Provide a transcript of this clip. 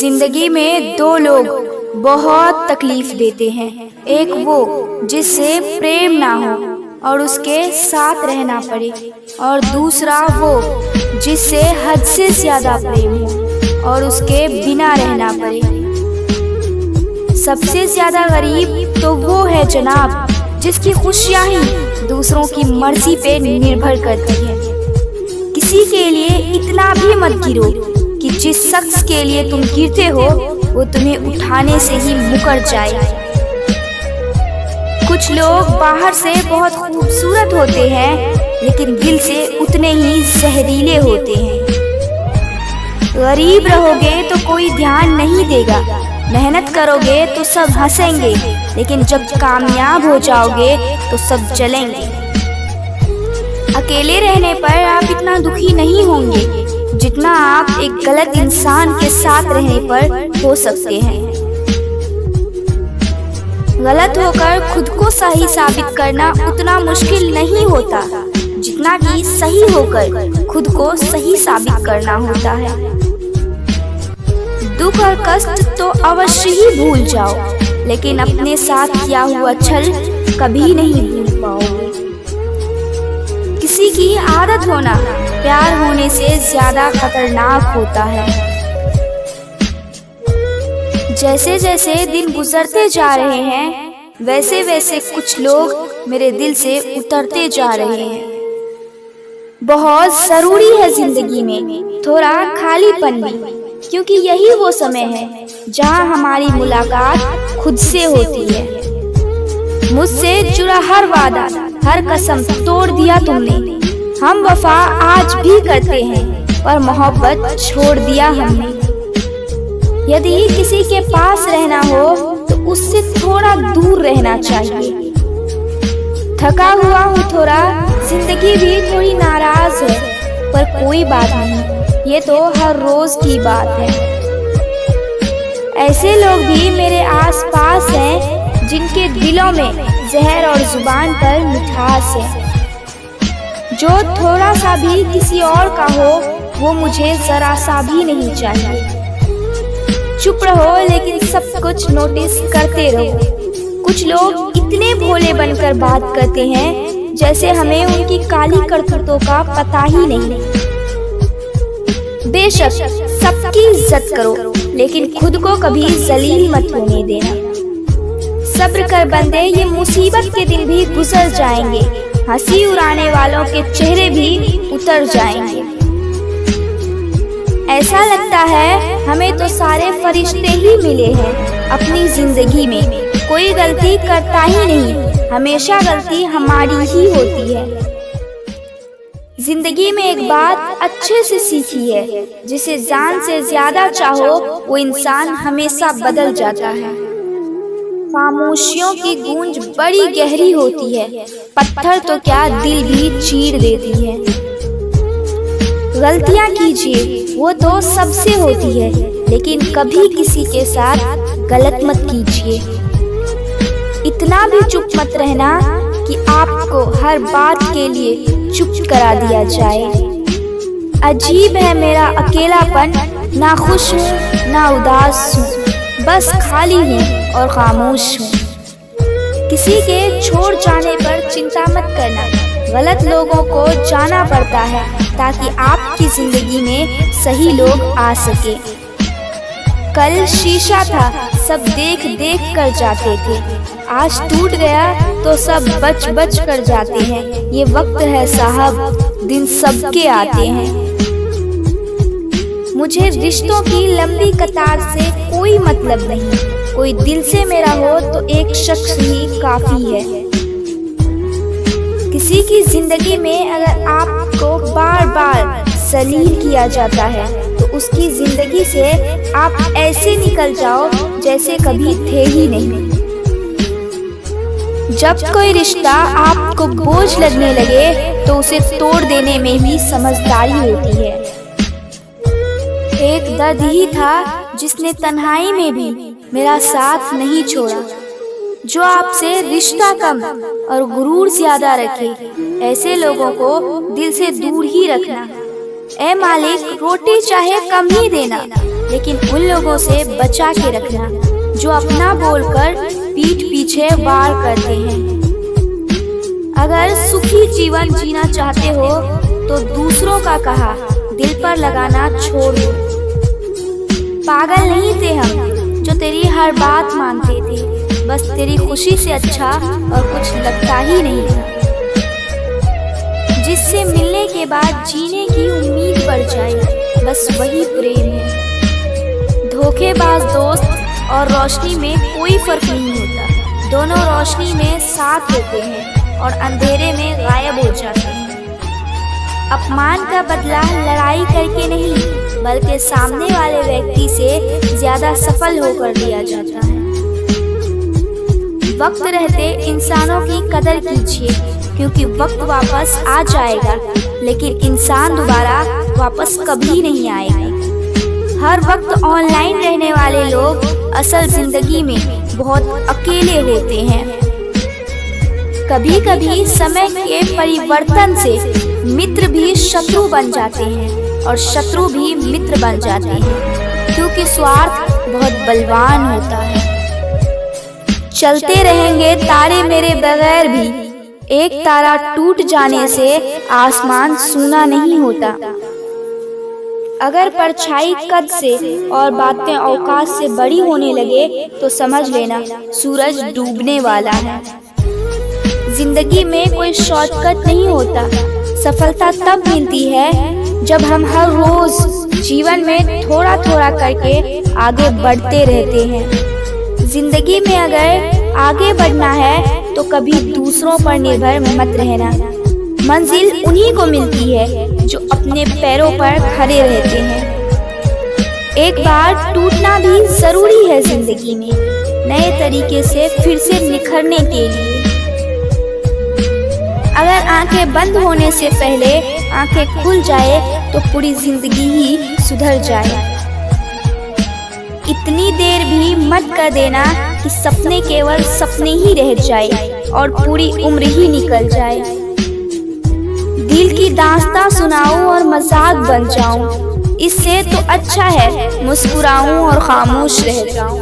जिंदगी में दो लोग बहुत तकलीफ देते हैं। एक वो जिससे प्रेम ना हो और उसके साथ रहना पड़े, और दूसरा वो जिससे हद से ज्यादा प्रेम हो और उसके बिना रहना पड़े। सबसे ज्यादा गरीब तो वो है जनाब जिसकी खुशियाँ ही दूसरों की मर्जी पे निर्भर करती है। किसी के लिए इतना भी मत गिरो कि जिस शख्स के लिए तुम गिरते हो वो तुम्हें उठाने से ही मुकर जाए। कुछ लोग बाहर से बहुत खूबसूरत होते हैं लेकिन दिल से उतने ही जहरीले होते हैं। गरीब रहोगे तो कोई ध्यान नहीं देगा, मेहनत करोगे तो सब हंसेंगे, लेकिन जब कामयाब हो जाओगे तो सब जलेंगे। अकेले रहने पर आप इतना दुखी नहीं होंगे जितना आप एक गलत इंसान के साथ रहने पर हो सकते हैं। गलत होकर खुद को सही साबित करना उतना मुश्किल नहीं होता जितना कि सही होकर खुद को सही साबित करना होता है। दुख और कष्ट तो अवश्य ही भूल जाओ, लेकिन अपने साथ किया हुआ छल कभी नहीं भूल पाओगे। किसी की आदत होना प्यार होने से ज्यादा खतरनाक होता है। जैसे जैसे दिन गुजरते जा रहे हैं वैसे वैसे कुछ लोग मेरे दिल से उतरते जा रहे हैं। बहुत जरूरी है जिंदगी में थोड़ा खालीपन भी, क्योंकि यही वो समय है जहां हमारी मुलाकात खुद से होती है। मुझसे जुड़ा हर वादा, हर कसम तोड़ दिया तुमने। हम वफा आज भी करते हैं पर मोहब्बत छोड़ दिया हमने। यदि किसी के पास रहना हो तो उससे थोड़ा दूर रहना चाहिए। थका हुआ हूँ थोड़ा, जिंदगी भी थोड़ी नाराज है, पर कोई बात नहीं, ये तो हर रोज की बात है। ऐसे लोग भी मेरे आसपास हैं जिनके दिलों में जहर और जुबान पर मिठास है। जो थोड़ा सा भी किसी और का हो वो मुझे जरा सा भी नहीं चाहिए। चुप रहो लेकिन सब कुछ नोटिस करते रहो। कुछ लोग इतने भोले बनकर बात करते हैं जैसे हमें उनकी काली करतूतों का पता ही नहीं। बेशक सबकी इज्जत करो लेकिन खुद को कभी जलील मत होने देना। सब्र कर बंदे, ये मुसीबत के दिन भी गुजर जाएंगे, हंसी उड़ाने वालों के चेहरे भी उतर जाएंगे। ऐसा लगता है हमें तो सारे फरिश्ते ही मिले हैं अपनी जिंदगी में। कोई गलती करता ही नहीं, हमेशा गलती हमारी ही होती है। जिंदगी में एक बात अच्छे से सीखी है, जिसे जान से ज्यादा चाहो वो इंसान हमेशा बदल जाता है। खामोशियों की गूंज बड़ी गहरी होती है, पत्थर तो क्या दिल भी चीर देती है। गलतियां कीजिए वो तो सबसे होती है, लेकिन कभी किसी के साथ गलत मत कीजिए। इतना भी चुप मत रहना कि आपको हर बात के लिए चुप करा दिया जाए। अजीब है मेरा अकेलापन, ना खुश हूँ ना उदास हूँ, बस खाली हूँ और खामोश हूँ। किसी के छोड़ जाने पर चिंता मत करना, गलत लोगों को जाना पड़ता है ताकि आपकी जिंदगी में सही लोग आ सके। कल शीशा था, सब देख देख कर जाते थे, आज टूट गया तो सब बच बच कर जाते हैं। ये वक्त है साहब, दिन सबके आते हैं। मुझे रिश्तों की लंबी कतार से कोई मतलब नहीं, कोई दिल से मेरा हो तो एक शख्स ही काफी है। किसी की जिंदगी में अगर आपको बार बार जलील किया जाता है तो उसकी जिंदगी से आप ऐसे निकल जाओ जैसे कभी थे ही नहीं। जब कोई रिश्ता आपको बोझ लगने लगे तो उसे तोड़ देने में भी समझदारी होती है। एक दर्द ही था जिसने तन्हाई में भी मेरा साथ नहीं छोड़ा। जो आपसे रिश्ता कम और गुरूर ज्यादा रखे, ऐसे लोगों को दिल से दूर ही रखना। ए मालिक, रोटी चाहे कम ही देना, लेकिन उन लोगों से बचा के रखना जो अपना बोलकर पीठ पीछे वार करते हैं। अगर सुखी जीवन जीना चाहते हो तो दूसरों का कहा दिल पर लगाना छोड़ दो। पागल नहीं थे हम जो तेरी हर बात मानते थे, बस तेरी खुशी से अच्छा और कुछ लगता ही नहीं था। जिससे मिलने के बाद जीने की उम्मीद बढ़ जाए, बस वही प्रेम है। धोखेबाज दोस्त और रोशनी में कोई फर्क नहीं होता, दोनों रोशनी में साथ होते हैं और अंधेरे में गायब हो जाते हैं। अपमान का बदला लड़ाई करके नहीं, बल्कि सामने वाले व्यक्ति से ज्यादा सफल होकर लिया जाता है। वक्त रहते इंसानों की कदर कीजिए, क्योंकि वक्त वापस आ जाएगा, लेकिन इंसान दोबारा वापस कभी नहीं आएगा। हर वक्त ऑनलाइन रहने वाले लोग असल जिंदगी में बहुत अकेले होते हैं। कभी कभी समय के परिवर्तन से मित्र भी शत्रु बन जाते हैं और शत्रु भी मित्र बन जाते हैं, क्योंकि स्वार्थ बहुत बलवान होता है। चलते रहेंगे तारे मेरे बगैर भी, एक तारा टूट जाने से आसमान सूना नहीं होता। अगर परछाई कद से और बातें औकात से बड़ी होने लगे तो समझ लेना सूरज डूबने वाला है। जिंदगी में कोई शॉर्टकट नहीं होता। सफलता तब मिलती है जब हम हर रोज जीवन में थोड़ा थोड़ा करके आगे बढ़ते रहते हैं। जिंदगी में अगर आगे बढ़ना है तो कभी दूसरों पर निर्भर मत रहना। मंजिल उन्हीं को मिलती है जो अपने पैरों पर खड़े रहते हैं। एक बार टूटना भी जरूरी है जिंदगी में, नए तरीके से फिर से निखरने के लिए। अगर आंखें बंद होने से पहले आंखें खुल जाए तो पूरी जिंदगी ही सुधर जाए। इतनी देर भी मत कर देना कि सपने केवल सपने ही रह जाए और पूरी उम्र ही निकल जाए। दिल की दास्तां सुनाऊं और मजाक बन जाऊं, इससे तो अच्छा है मुस्कुराऊं और खामोश रह जाऊं।